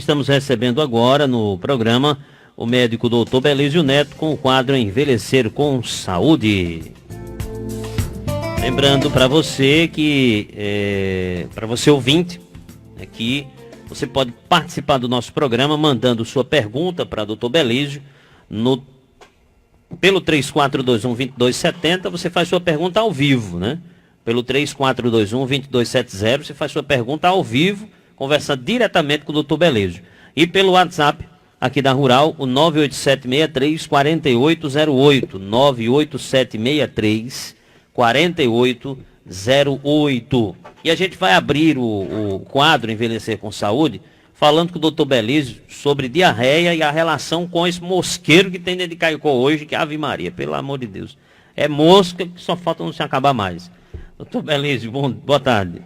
estamos recebendo agora no programa o médico Dr. Belísio Neto com o quadro Envelhecer com Saúde. Lembrando para você que, para você ouvinte, que você pode participar do nosso programa mandando sua pergunta para Dr. Belísio pelo 3421-2270, você faz sua pergunta ao vivo, né? Pelo 3421-2270, você faz sua pergunta ao vivo, conversa diretamente com o Dr. Belísio. E pelo WhatsApp, aqui da Rural, o 98763-4808, 98763-4808. E a gente vai abrir o quadro Envelhecer com Saúde, falando com o Dr. Belísio sobre diarreia e a relação com esse mosqueiro que tem dentro de Caicó hoje, que é Ave Maria, pelo amor de Deus. É mosca que só falta não se acabar mais. Dr. Belísio, boa tarde.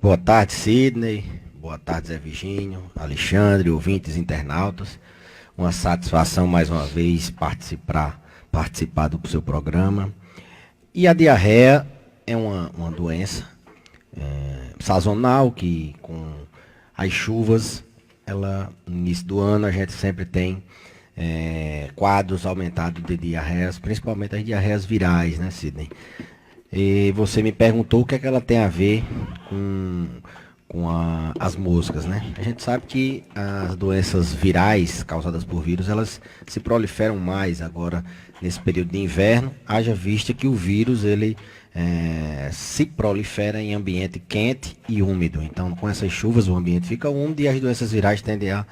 Boa tarde, Sidney. Boa tarde, Zé Virgínio, Alexandre, ouvintes, internautas. Uma satisfação mais uma vez participar do seu programa. E a diarreia é uma doença sazonal que com as chuvas, no início do ano a gente sempre tem quadros aumentados de diarreias, principalmente as diarreias virais, né, Sidney? E você me perguntou o que é que ela tem a ver com as moscas, né? A gente sabe que as doenças virais causadas por vírus, elas se proliferam mais agora nesse período de inverno, haja vista que o vírus, ele se prolifera em ambiente quente e úmido. Então, com essas chuvas, o ambiente fica úmido e as doenças virais tendem a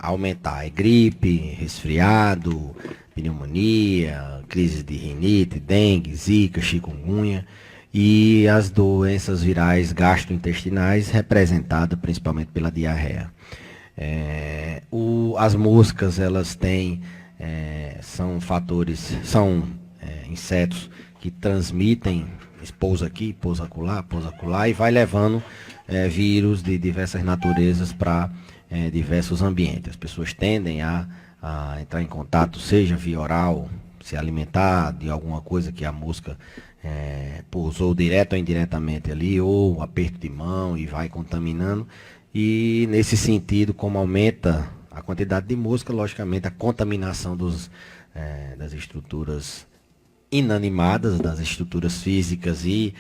aumentar. É gripe, resfriado, pneumonia, crise de rinite, dengue, zika, chikungunya e as doenças virais gastrointestinais representadas principalmente pela diarreia. As moscas, elas têm, são insetos que transmitem, pousa aqui, pousa acolá e vai levando vírus de diversas naturezas para diversos ambientes. As pessoas tendem a entrar em contato, seja via oral, se alimentar de alguma coisa que a mosca pousou direto ou indiretamente ali, ou aperto de mão e vai contaminando. E nesse sentido, como aumenta a quantidade de mosca, logicamente a contaminação das estruturas inanimadas, das estruturas físicas e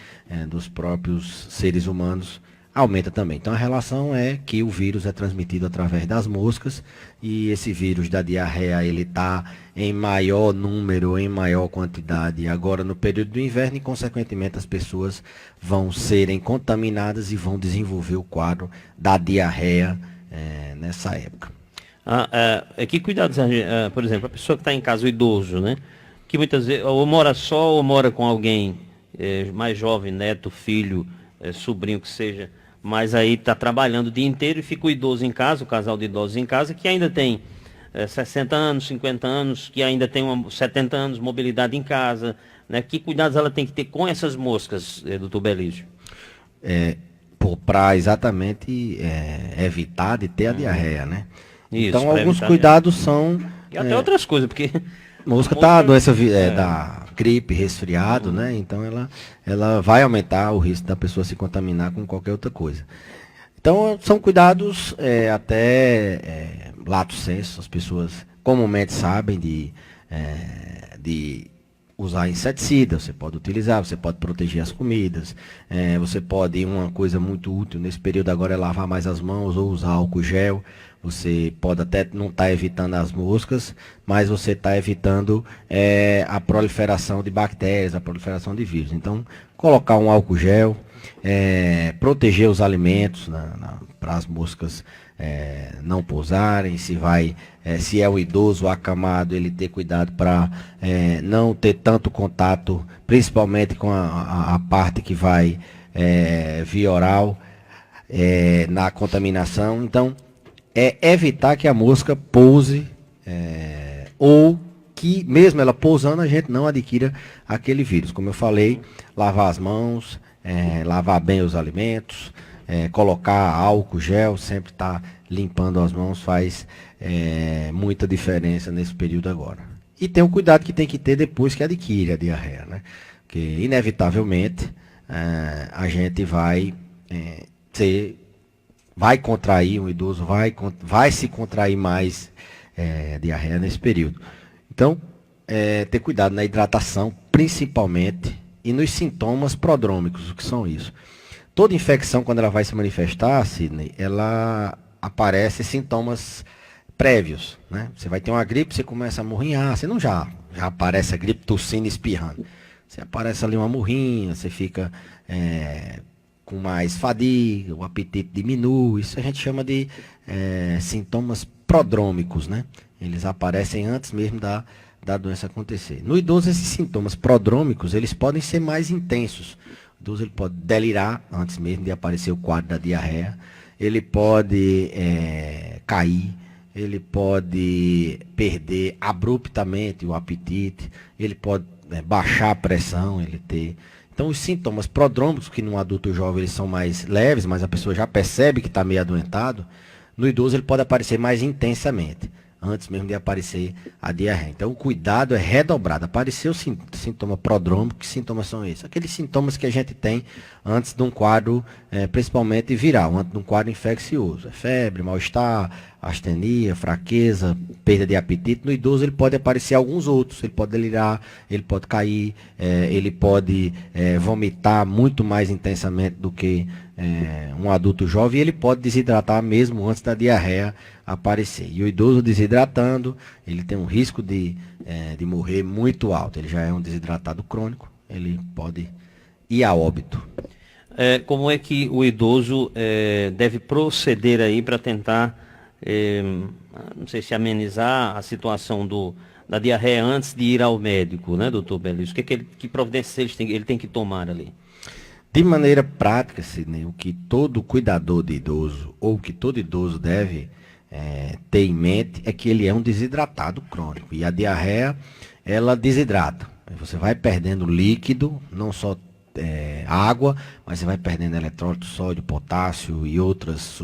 dos próprios seres humanos aumenta também. Então a relação é que o vírus é transmitido através das moscas e esse vírus da diarreia, ele está em maior número, em maior quantidade agora no período do inverno e consequentemente as pessoas vão serem contaminadas e vão desenvolver o quadro da diarreia nessa época. Que cuidados, por exemplo, a pessoa que está em casa, o idoso, né? Que muitas vezes ou mora só ou mora com alguém mais jovem, neto, filho, sobrinho que seja, mas aí está trabalhando o dia inteiro e fica o idoso em casa, o casal de idosos em casa, que ainda tem 60 anos, 50 anos, que ainda tem 70 anos, mobilidade em casa, né? Que cuidados ela tem que ter com essas moscas, doutor Belísio? Para exatamente evitar de ter a diarreia, né? Isso, então alguns cuidados são... E até outras coisas, porque... Mosca tá doença da gripe, resfriado, né? Então ela vai aumentar o risco da pessoa se contaminar com qualquer outra coisa. Então são cuidados até lato sensu, as pessoas comumente sabem de usar inseticida, você pode utilizar, você pode proteger as comidas, você pode, uma coisa muito útil nesse período agora é lavar mais as mãos ou usar álcool gel. Você pode até não estar evitando as moscas, mas você está evitando a proliferação de bactérias, a proliferação de vírus. Então, colocar um álcool gel, proteger os alimentos para as moscas não pousarem, se é o idoso, o acamado, ele ter cuidado para não ter tanto contato, principalmente com a parte que vai via oral, na contaminação. Então, evitar que a mosca pouse ou que mesmo ela pousando a gente não adquira aquele vírus. Como eu falei, lavar as mãos, lavar bem os alimentos, colocar álcool gel, sempre estar limpando as mãos faz muita diferença nesse período agora. E tem o cuidado que tem que ter depois que adquire a diarreia, né? Porque inevitavelmente a gente vai ter vai contrair, um idoso vai se contrair mais diarreia nesse período. Então, ter cuidado na hidratação, principalmente, e nos sintomas prodrômicos. O que são isso? Toda infecção, quando ela vai se manifestar, Sidney, ela aparece sintomas prévios, né? Você vai ter uma gripe, você começa a murrinhar, você não já aparece a gripe tossindo e espirrando. Você aparece ali uma murrinha, você fica com mais fadiga, o apetite diminui, isso a gente chama de sintomas prodrômicos, né? Eles aparecem antes mesmo da doença acontecer. No idoso, esses sintomas prodrômicos, eles podem ser mais intensos. O idoso ele pode delirar antes mesmo de aparecer o quadro da diarreia, ele pode cair, ele pode perder abruptamente o apetite, ele pode baixar a pressão, ele ter... Então, os sintomas prodrômicos, que no adulto jovem eles são mais leves, mas a pessoa já percebe que está meio adoentado, no idoso ele pode aparecer mais intensamente, antes mesmo de aparecer a diarreia. Então, o cuidado é redobrado. Apareceu sintoma prodrômico, que sintomas são esses? Aqueles sintomas que a gente tem antes de um quadro, principalmente viral, antes de um quadro infeccioso. Febre, mal-estar, astenia, fraqueza, perda de apetite. No idoso ele pode aparecer alguns outros. Ele pode delirar, ele pode cair, ele pode vomitar muito mais intensamente do que um adulto jovem, e ele pode desidratar mesmo antes da diarreia aparecer. E o idoso desidratando, ele tem um risco de morrer muito alto. Ele já é um desidratado crônico, ele pode ir a óbito. Como é que o idoso deve proceder aí para tentar, não sei se amenizar a situação da diarreia antes de ir ao médico, né, doutor Belício? Que providências ele tem que tomar ali? De maneira prática, Sidney, o que todo cuidador de idoso, ou que todo idoso deve ter em mente, é que ele é um desidratado crônico. E a diarreia, ela desidrata. Você vai perdendo líquido, não só água, mas você vai perdendo eletrólito, sódio, potássio e outras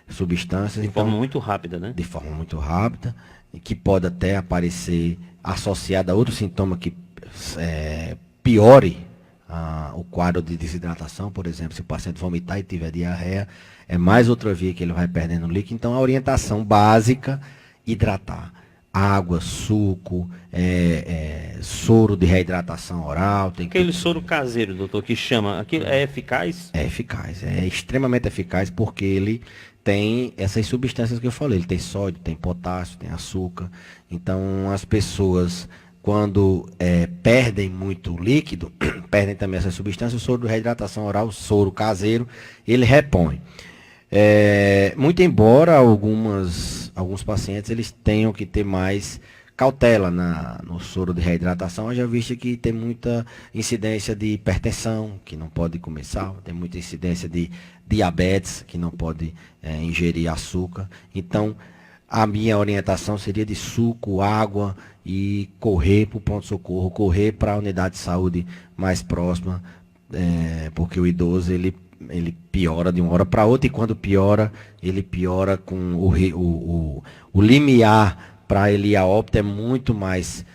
substâncias. De forma muito rápida, né? De forma muito rápida, e que pode até aparecer associada a outro sintoma que piore o quadro de desidratação. Por exemplo, se o paciente vomitar e tiver diarreia, é mais outra via que ele vai perdendo líquido. Então, a orientação básica, hidratar. Água, suco, soro de reidratação oral. Aquele soro caseiro, doutor, que chama, aquilo é eficaz? É eficaz, é extremamente eficaz, porque ele tem essas substâncias que eu falei. Ele tem sódio, tem potássio, tem açúcar. Então, as pessoas, quando perdem muito líquido, perdem também essas substâncias. O soro de reidratação oral, o soro caseiro, ele repõe. Muito embora alguns pacientes eles tenham que ter mais cautela no soro de reidratação, já visto que tem muita incidência de hipertensão, que não pode comer sal, tem muita incidência de diabetes, que não pode ingerir açúcar. Então, a minha orientação seria de suco, água e correr para o pronto-socorro, correr para a unidade de saúde mais próxima, porque o idoso ele piora de uma hora para outra, e quando piora, ele piora com o limiar para ele ir a óbito é muito mais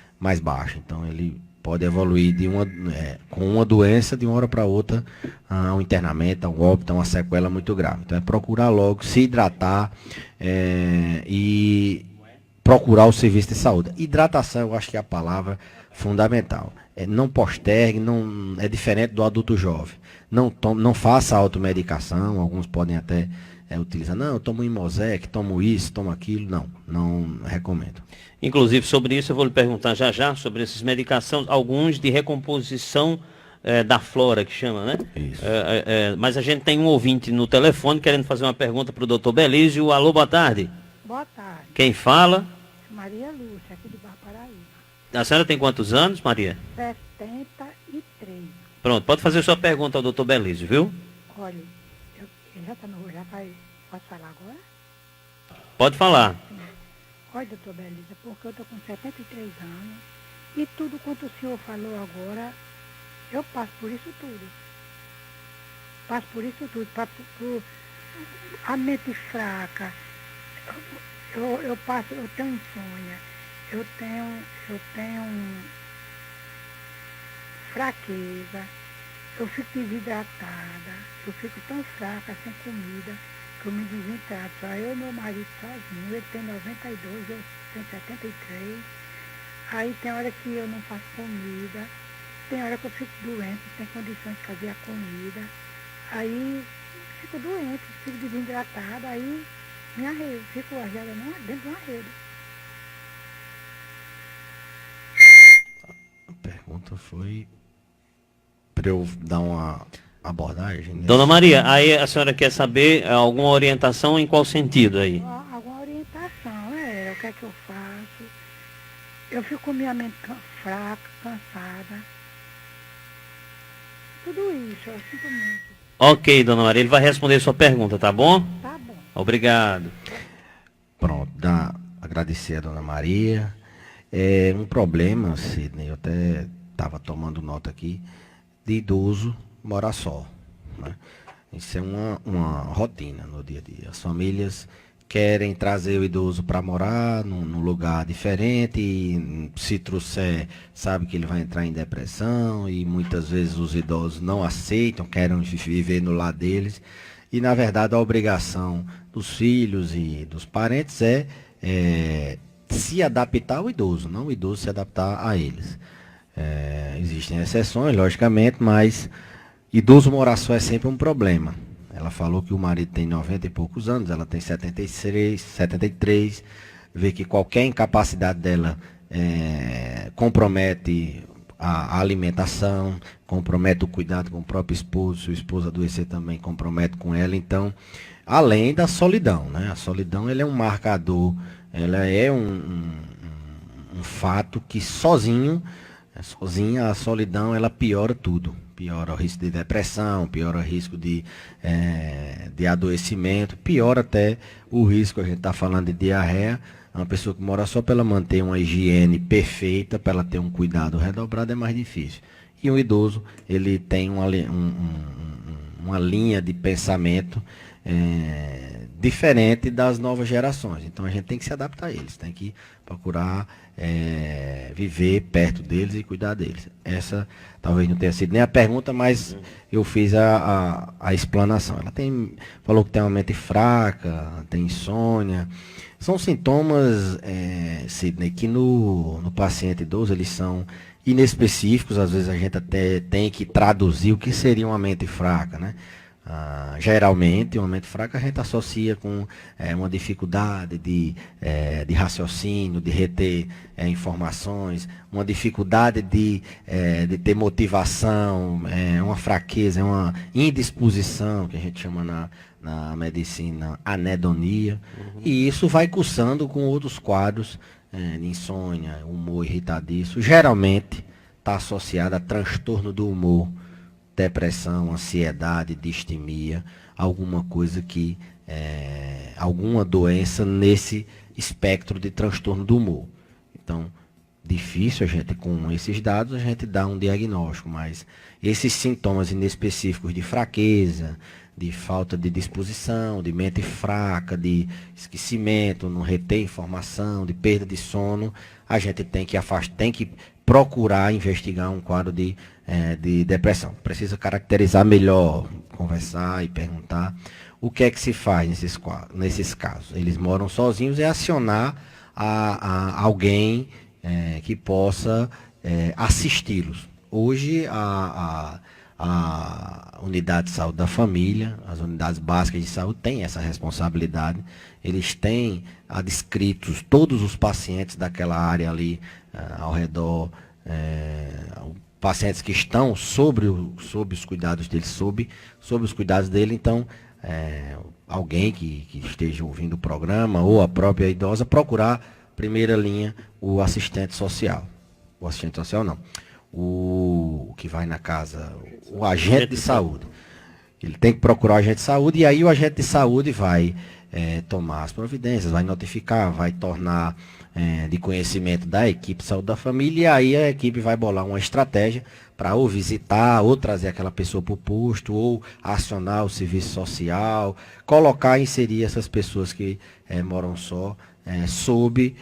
baixo. Então ele pode evoluir com uma doença de uma hora para outra a um internamento, a um óbito, a uma sequela muito grave. Então é procurar logo se hidratar e procurar o serviço de saúde. Hidratação, eu acho que é a palavra fundamental. Não postergue, não é diferente do adulto jovem. Não faça automedicação. Alguns podem até utilizar. Não, eu tomo Imosec, tomo isso, tomo aquilo. Não recomendo. Inclusive, sobre isso, eu vou lhe perguntar já sobre essas medicações, alguns de recomposição da flora, que chama, né? Isso. Mas a gente tem um ouvinte no telefone querendo fazer uma pergunta para o doutor Belísio. Alô, boa tarde. Boa tarde. Quem fala? Maria Lúcia, aqui do Bar Paraíba. A senhora tem quantos anos, Maria? 73. Pronto, pode fazer sua pergunta ao doutor Belísio, viu? Olha, ele já tá no... Posso falar agora? Pode falar. Olha, doutor Belisa, porque eu tô com 73 anos e tudo quanto o senhor falou agora, eu passo por isso tudo. Passo por isso tudo. A mente fraca, eu tenho insônia, eu tenho fraqueza, eu fico desidratada, eu fico tão fraca sem comida, Estou me desentrado, só eu e meu marido sozinho. Ele tem 92, eu tenho 73. Aí tem hora que eu não faço comida, tem hora que eu fico doente, não tenho condições de fazer a comida. Aí fico doente, fico desidratada, aí me arredo, fico arreada dentro de uma rede. A pergunta foi para eu dar uma abordagem. Dona Maria, aí a senhora quer saber alguma orientação em qual sentido aí? Alguma orientação, o que é que eu faço? Eu fico com minha mente fraca, cansada. Tudo isso, eu sinto muito. Ok, Dona Maria, ele vai responder sua pergunta, tá bom? Tá bom. Obrigado. Pronto, agradecer a Dona Maria. É um problema, Sidney, eu até estava tomando nota aqui, de idoso morar só. Né? Isso é uma rotina no dia a dia. As famílias querem trazer o idoso para morar num lugar diferente, e se trouxer, sabe que ele vai entrar em depressão, e muitas vezes os idosos não aceitam, querem viver no lar deles. E, na verdade, a obrigação dos filhos e dos parentes é se adaptar ao idoso, não o idoso se adaptar a eles. Existem exceções, logicamente, mas idoso morar só é sempre um problema. Ela falou que o marido tem 90 e poucos anos, ela tem 73, vê que qualquer incapacidade dela compromete a alimentação, compromete o cuidado com o próprio esposo, se o esposo adoecer também compromete com ela. Então, além da solidão, né? A solidão ela é um marcador, ela é um fato que sozinha a solidão ela piora tudo. Piora o risco de depressão, piora o risco de adoecimento, piora até o risco, a gente está falando de diarreia. Uma pessoa que mora só para ela manter uma higiene perfeita, para ela ter um cuidado redobrado, é mais difícil. E um idoso, ele tem uma linha de pensamento diferente das novas gerações. Então a gente tem que se adaptar a eles, tem que procurar viver perto deles e cuidar deles. Essa talvez não tenha sido nem a pergunta, mas eu fiz a explanação. Ela falou que tem uma mente fraca, tem insônia. São sintomas, Sidney, que no paciente idoso eles são inespecíficos. Às vezes a gente até tem que traduzir o que seria uma mente fraca, né? Geralmente, uma mente fraca a gente associa com uma dificuldade de raciocínio, de reter informações, uma dificuldade de ter motivação, uma fraqueza, uma indisposição, que a gente chama na medicina anedonia. E isso vai cursando com outros quadros de insônia, humor irritadiço. Geralmente está associado a transtorno do humor, depressão, ansiedade, distimia, alguma coisa que, alguma doença nesse espectro de transtorno do humor. Então, difícil a gente, com esses dados, a gente dar um diagnóstico, mas esses sintomas inespecíficos de fraqueza, de falta de disposição, de mente fraca, de esquecimento, não reter informação, de perda de sono, a gente tem que procurar investigar um quadro de depressão. Precisa caracterizar melhor, conversar e perguntar o que é que se faz nesses casos. Eles moram sozinhos, é acionar a alguém que possa assisti-los. Hoje, a unidade de saúde da família, as unidades básicas de saúde têm essa responsabilidade. Eles têm adscritos todos os pacientes daquela área ali ao redor, pacientes que estão sob os cuidados dele, sob os cuidados dele. Então, alguém que esteja ouvindo o programa ou a própria idosa, procurar, primeira linha, o assistente social. O assistente social não. O que vai na casa, o agente de saúde. Ele tem que procurar o agente de saúde, e aí o agente de saúde vai tomar as providências, vai notificar, vai tornar de conhecimento da equipe de saúde da família, e aí a equipe vai bolar uma estratégia para ou visitar, ou trazer aquela pessoa para o posto, ou acionar o serviço social, inserir essas pessoas que moram só, sob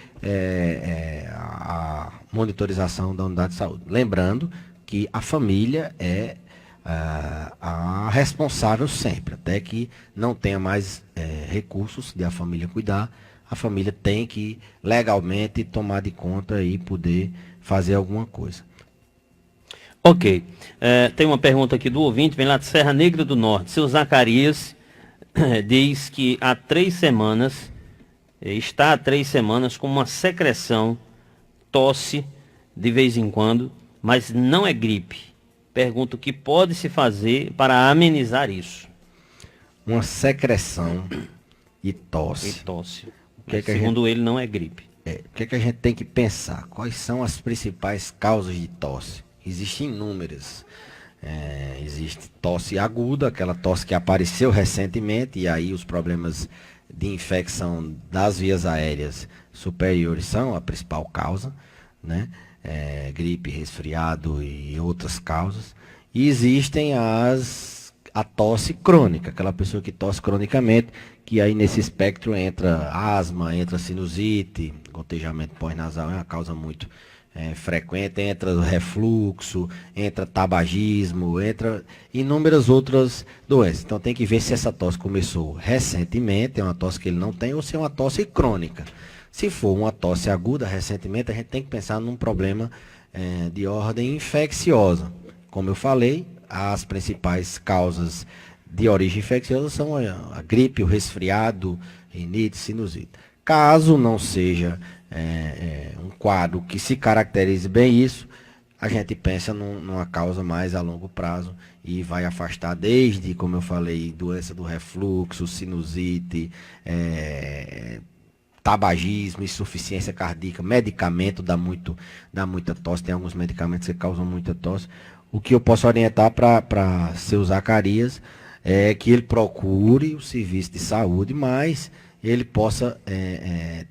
a monitorização da unidade de saúde. Lembrando que a família é a responsável sempre, até que não tenha mais recursos de a família cuidar, a família tem que legalmente tomar de conta e poder fazer alguma coisa. Ok. Tem uma pergunta aqui do ouvinte, vem lá de Serra Negra do Norte. Seu Zacarias diz que há 3 semanas, está há 3 semanas com uma secreção, tosse de vez em quando, mas não é gripe. Pergunto o que pode se fazer para amenizar isso. Uma secreção e tosse. Segundo ele, não é gripe. O que a gente tem que pensar? Quais são as principais causas de tosse? Existem inúmeras. Existe tosse aguda, aquela tosse que apareceu recentemente, e aí os problemas de infecção das vias aéreas superiores são a principal causa, né? Gripe, resfriado e outras causas. E existem a tosse crônica, aquela pessoa que tosse cronicamente, que aí nesse espectro entra asma, entra sinusite, gotejamento pós-nasal é uma causa muito frequente, entra refluxo, entra tabagismo, entra inúmeras outras doenças. Então tem que ver se essa tosse começou recentemente, é uma tosse que ele não tem, ou se é uma tosse crônica. Se for uma tosse aguda recentemente, a gente tem que pensar num problema de ordem infecciosa. Como eu falei, as principais causas de origem infecciosa são a gripe, o resfriado, rinite, sinusite. Caso não seja um quadro que se caracterize bem isso, a gente pensa numa causa mais a longo prazo e vai afastar desde, como eu falei, doença do refluxo, sinusite, tabagismo, insuficiência cardíaca, medicamento dá muita tosse, tem alguns medicamentos que causam muita tosse. O que eu posso orientar para seu Zacarias é que ele procure o serviço de saúde, mas ele possa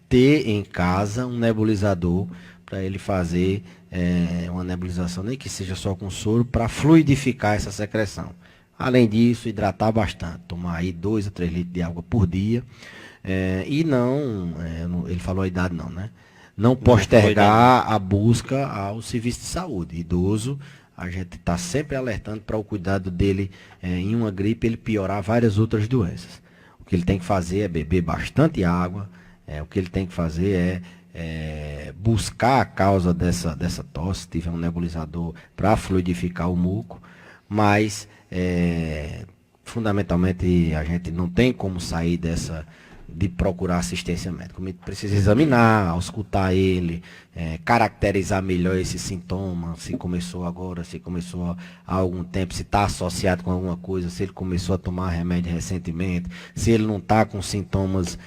ter em casa um nebulizador para ele fazer uma nebulização, nem que seja só com soro, para fluidificar essa secreção. Além disso, hidratar bastante, tomar aí 2 a 3 litros de água por dia, e ele falou a idade não, né? Não postergar a busca ao serviço de saúde. Idoso, a gente está sempre alertando para o cuidado dele em uma gripe, ele piorar várias outras doenças. O que ele tem que fazer é beber bastante água, o que ele tem que fazer é buscar a causa dessa tosse, se tiver um nebulizador para fluidificar o muco, mas fundamentalmente a gente não tem como sair de procurar assistência médica. Precisa examinar, auscultar ele, caracterizar melhor esses sintomas, se começou agora, se começou há algum tempo, se está associado com alguma coisa, se ele começou a tomar remédio recentemente, se ele não está com sintomas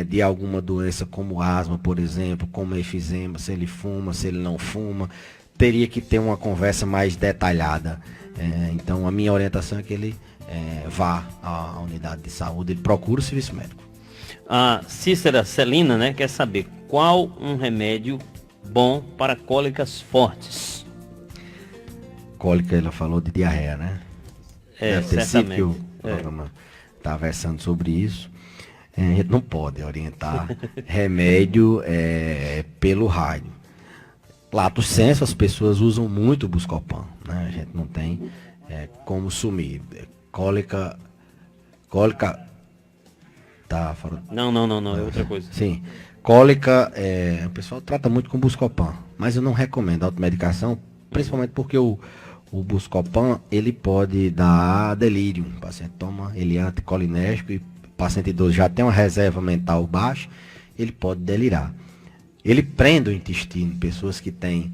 de alguma doença como asma, por exemplo, como efizema, se ele fuma, se ele não fuma, teria que ter uma conversa mais detalhada. Então a minha orientação é que ele vá à unidade de saúde, ele procure o serviço médico. A Cícera Celina, né, quer saber qual um remédio bom para cólicas fortes. Cólica, ela falou de diarreia, né? Deve ter sido que o programa está versando sobre isso. A gente não pode orientar remédio pelo rádio. Lato sensu, as pessoas usam muito o Buscopan, né? A gente não tem como sumir. Cólica tá falando. Não, é outra coisa. Sim. Cólica, o pessoal trata muito com Buscopan, mas eu não recomendo automedicação, principalmente porque o Buscopan, ele pode dar delírio. O paciente toma, ele é anticolinérgico e o paciente idoso já tem uma reserva mental baixa, ele pode delirar. Ele prende o intestino, pessoas que têm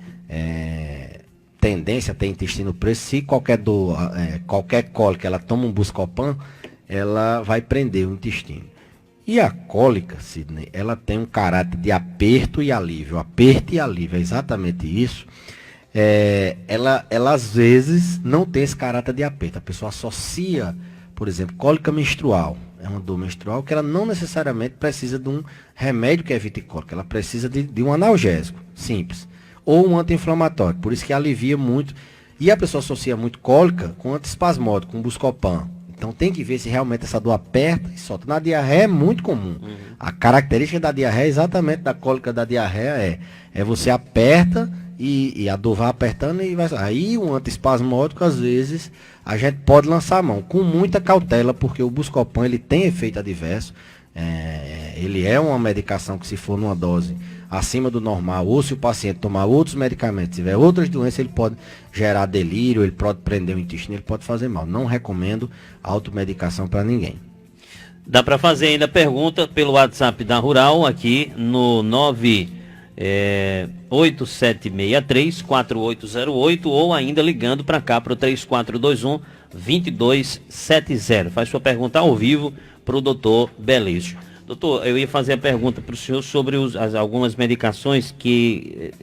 tendência a ter intestino preso, se qualquer cólica, ela toma um Buscopan, ela vai prender o intestino. E a cólica, Sidney, ela tem um caráter de aperto e alívio. Aperto e alívio, é exatamente isso. Ela às vezes não tem esse caráter de aperto. A pessoa associa, por exemplo, cólica menstrual. É uma dor menstrual que ela não necessariamente precisa de um remédio que evite cólica. Ela precisa de um analgésico, simples. Ou um anti-inflamatório. Por isso que alivia muito. E a pessoa associa muito cólica com antiespasmódico, com Buscopan. Então tem que ver se realmente essa dor aperta e solta. Na diarreia é muito comum. A característica da diarreia, exatamente da cólica da diarreia, é você aperta e a dor vai apertando e vai. Aí um antiespasmódico, às vezes, a gente pode lançar a mão, com muita cautela, porque o Buscopan ele tem efeito adverso. Ele é uma medicação que, se for numa dose acima do normal, ou se o paciente tomar outros medicamentos, tiver outras doenças, ele pode gerar delírio, ele pode prender o intestino, ele pode fazer mal. Não recomendo automedicação para ninguém. Dá para fazer ainda pergunta pelo WhatsApp da Rural, aqui no 8763-4808, ou ainda ligando para cá para o 3421-2270. Faz sua pergunta ao vivo para o doutor Belício. Doutor, eu ia fazer a pergunta para o senhor sobre algumas medicações que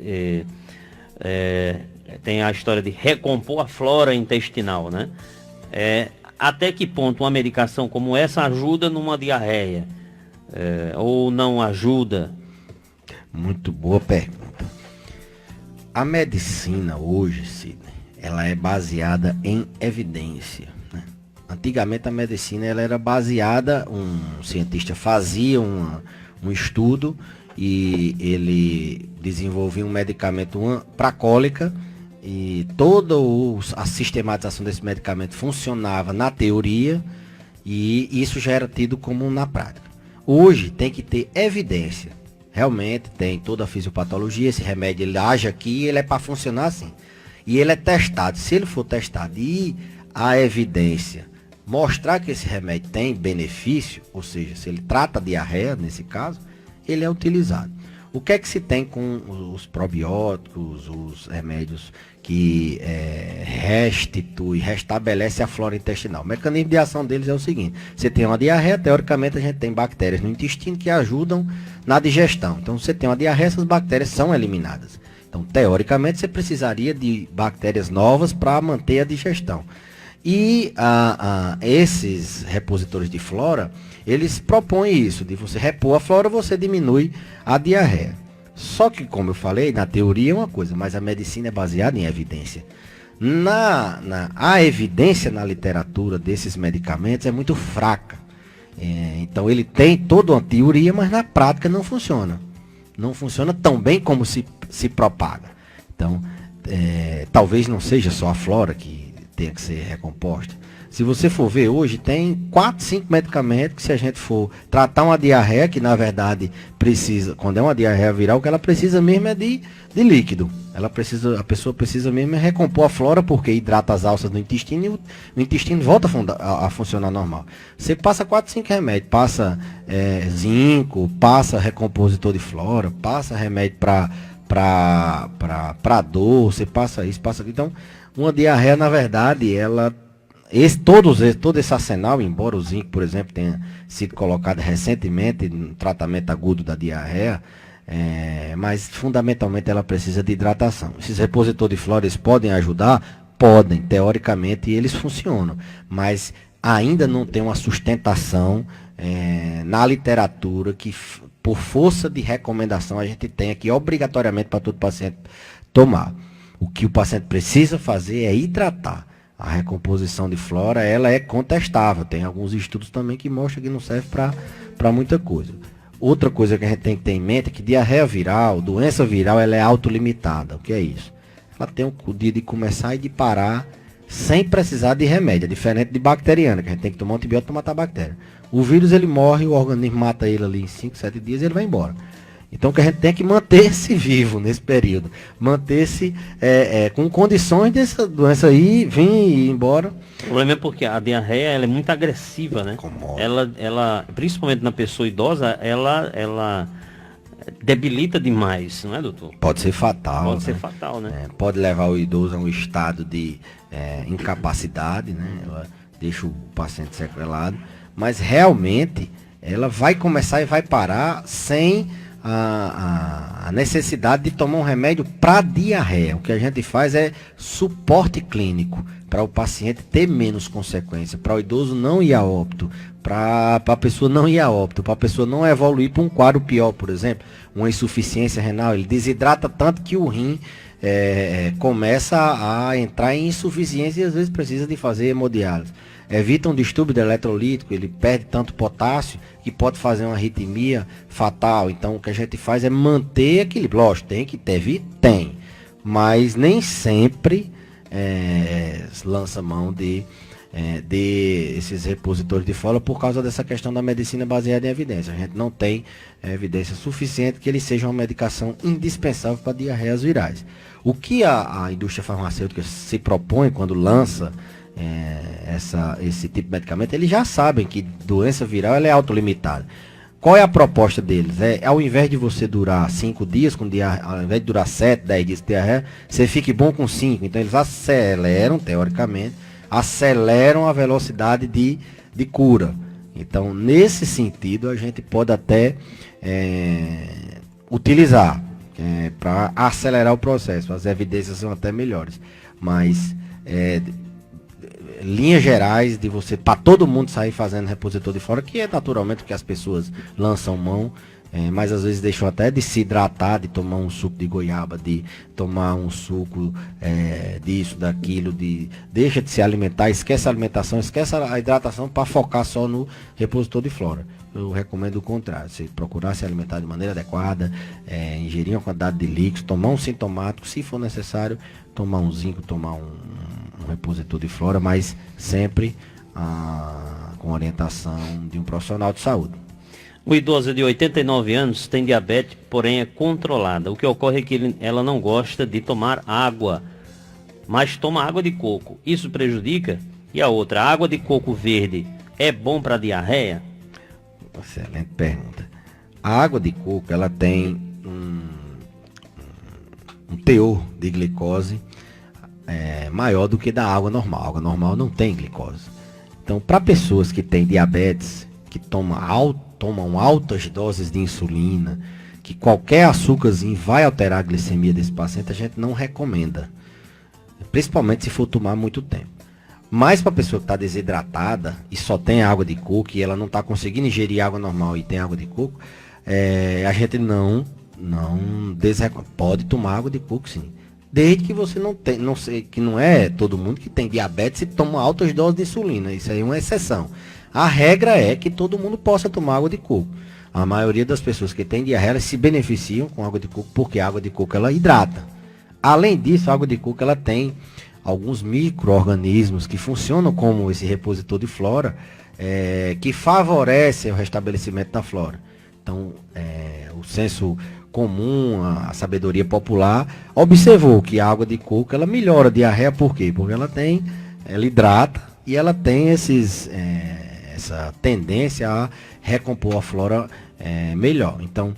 tem a história de recompor a flora intestinal, né? Até que ponto uma medicação como essa ajuda numa diarreia? Ou não ajuda? Muito boa pergunta. A medicina hoje, Sidney, ela é baseada em evidência, né? Antigamente a medicina ela era baseada, um cientista fazia um estudo e ele desenvolvia um medicamento para cólica, e toda a sistematização desse medicamento funcionava na teoria e isso já era tido como na prática. Hoje tem que ter evidência. Realmente tem toda a fisiopatologia, esse remédio ele age aqui, ele é para funcionar assim. E ele é testado. Se ele for testado e a evidência mostrar que esse remédio tem benefício, ou seja, se ele trata diarreia, nesse caso, ele é utilizado. O que é que se tem com os probióticos, os remédios que restabelece a flora intestinal? O mecanismo de ação deles é o seguinte: você tem uma diarreia, teoricamente a gente tem bactérias no intestino que ajudam na digestão. Então, você tem uma diarreia, essas bactérias são eliminadas. Então, teoricamente, você precisaria de bactérias novas para manter a digestão. E esses repositores de flora, eles propõem isso, de você repor a flora, você diminui a diarreia. Só que, como eu falei, na teoria é uma coisa, mas a medicina é baseada em evidência. A evidência na literatura desses medicamentos é muito fraca. Então ele tem toda uma teoria, mas na prática não funciona. Não funciona tão bem como se propaga. Então, talvez não seja só a flora que tenha que ser recomposta. Se você for ver hoje, tem 4, 5 medicamentos que, se a gente for tratar uma diarreia, que na verdade precisa, quando é uma diarreia viral, o que ela precisa mesmo é de líquido. A pessoa precisa mesmo recompor a flora, porque hidrata as alças do intestino e o intestino volta a funcionar normal. Você passa 4, 5 remédios, passa zinco, passa recompositor de flora, passa remédio para dor, você passa isso, passa aquilo. Então, uma diarreia, na verdade, todo esse arsenal, embora o zinco, por exemplo, tenha sido colocado recentemente no tratamento agudo da diarreia, mas fundamentalmente ela precisa de hidratação. Esses repositores de flora, eles podem ajudar? Podem, teoricamente eles funcionam, mas ainda não tem uma sustentação na literatura que, por força de recomendação, a gente tenha que obrigatoriamente para todo paciente tomar. O que o paciente precisa fazer é hidratar. A recomposição de flora, ela é contestável. Tem alguns estudos também que mostram que não serve para muita coisa. Outra coisa que a gente tem que ter em mente é que diarreia viral, doença viral, ela é autolimitada. O que é isso? Ela tem o dia de começar e de parar sem precisar de remédio. É diferente de bacteriana, que a gente tem que tomar um antibiótico para matar a bactéria. O vírus, ele morre, o organismo mata ele ali em 5, 7 dias e ele vai embora. Então, que a gente tem que manter-se vivo nesse período. Manter-se com condições dessa doença aí vir e ir embora. O problema é porque a diarreia ela é muito agressiva, né? Ela, principalmente na pessoa idosa, ela debilita demais, não é, doutor? Pode ser fatal. Pode ser fatal, né? Pode levar o idoso a um estado de incapacidade, né? Ela deixa o paciente sequelado. Mas realmente, ela vai começar e vai parar sem a necessidade de tomar um remédio para diarreia. O que a gente faz é suporte clínico para o paciente ter menos consequência, para o idoso não ir a óbito, para a pessoa não ir a óbito, para a pessoa não evoluir para um quadro pior, por exemplo, uma insuficiência renal. Ele desidrata tanto que o rim começa a entrar em insuficiência e às vezes precisa de fazer hemodiálise. Evita um distúrbio eletrolítico, ele perde tanto potássio que pode fazer uma arritmia fatal. Então o que a gente faz é manter equilíbrio. Lógico, tem que ter, tem. mas nem sempre lança mão de esses repositórios de fora por causa dessa questão da medicina baseada em evidência. A gente não tem evidência suficiente que ele seja uma medicação indispensável para diarreias virais. O que a indústria farmacêutica se propõe quando lança esse tipo de medicamento, eles já sabem que doença viral ela é autolimitada. Qual é a proposta deles? Ao invés de você durar 5 dias com diarreia, ao invés de durar 7, 10 dias com diarreia, você fique bom com 5. Então eles aceleram, teoricamente, aceleram a velocidade de cura. Então, nesse sentido, a gente pode até utilizar para acelerar o processo. As evidências são até melhores. Mas, linhas gerais de você, para todo mundo sair fazendo repositor de fora, que é naturalmente o que as pessoas lançam mão, mas às vezes deixam até de se hidratar, de tomar um suco de goiaba, de tomar um suco disso, daquilo, deixa de se alimentar, esquece a alimentação, esquece a hidratação para focar só no repositor de flora. Eu recomendo o contrário, você procurar se alimentar de maneira adequada, ingerir uma quantidade de líquidos, tomar um sintomático, se for necessário, tomar um zinco, tomar um repositor de flora, mas sempre com orientação de um profissional de saúde. O idoso de 89 anos tem diabetes, porém é controlada. O que ocorre é que ela não gosta de tomar água, mas toma água de coco. Isso prejudica? E a outra, a água de coco verde é bom para diarreia? Excelente pergunta. A água de coco, ela tem um teor de glicose maior do que da água normal. A água normal não tem glicose. Então, para pessoas que têm diabetes, que tomam altas doses de insulina, que qualquer açúcarzinho vai alterar a glicemia desse paciente, a gente não recomenda. Principalmente se for tomar muito tempo. Mas para a pessoa que está desidratada e só tem água de coco e ela não está conseguindo ingerir água normal e tem água de coco, a gente pode tomar água de coco sim. Desde que você não sei, que não é todo mundo que tem diabetes e toma altas doses de insulina. Isso aí é uma exceção. A regra é que todo mundo possa tomar água de coco. A maioria das pessoas que têm diarreia se beneficiam com água de coco porque a água de coco ela hidrata. Além disso, a água de coco ela tem alguns micro-organismos que funcionam como esse repositor de flora, que favorecem o restabelecimento da flora. Então, o senso comum, a sabedoria popular, observou que a água de coco ela melhora a diarreia. Por quê? Porque ela hidrata e ela tem essa tendência a recompor a flora melhor. Então,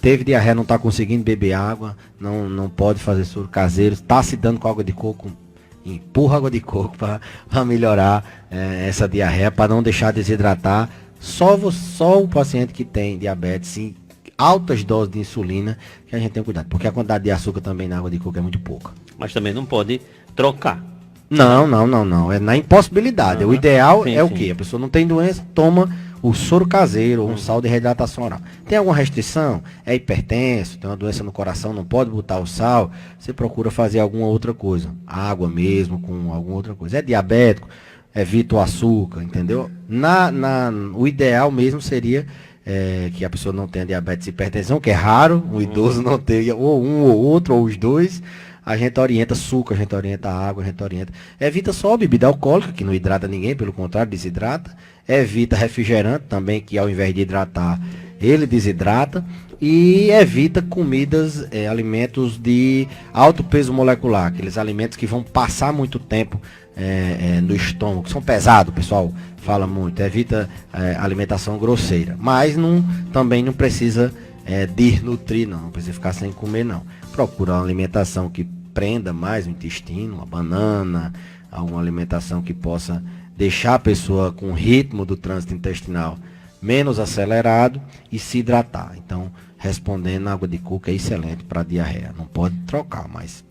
teve diarreia, não está conseguindo beber água, não pode fazer soro caseiro, está se dando com água de coco, empurra água de coco para melhorar essa diarreia, para não deixar desidratar. Só o paciente que tem diabetes em altas doses de insulina que a gente tem cuidado, porque a quantidade de açúcar também na água de coco é muito pouca. Mas também não pode trocar. Não. É na impossibilidade. O ideal sim, o quê? A pessoa não tem doença, toma o soro caseiro ou um sal de reidratação oral. Tem alguma restrição? É hipertenso, tem uma doença no coração, não pode botar o sal, você procura fazer alguma outra coisa. Água mesmo, com alguma outra coisa. É diabético, evita o açúcar, entendeu? O ideal mesmo seria que a pessoa não tenha diabetes e hipertensão, que é raro, o idoso não tenha ou um ou outro, ou os dois. A gente orienta suco, a gente orienta água, a gente orienta. Evita só a bebida alcoólica, que não hidrata ninguém, pelo contrário, desidrata. Evita refrigerante também, que ao invés de hidratar, ele desidrata. E evita comidas, alimentos de alto peso molecular, aqueles alimentos que vão passar muito tempo no estômago, que são pesados, o pessoal fala muito. Evita alimentação grosseira, mas também não precisa desnutrir, não precisa ficar sem comer, não. Procura uma alimentação que prenda mais o intestino, uma banana, alguma alimentação que possa deixar a pessoa com o ritmo do trânsito intestinal menos acelerado e se hidratar. Então, respondendo, a água de coco é excelente para diarreia. Não pode trocar, mas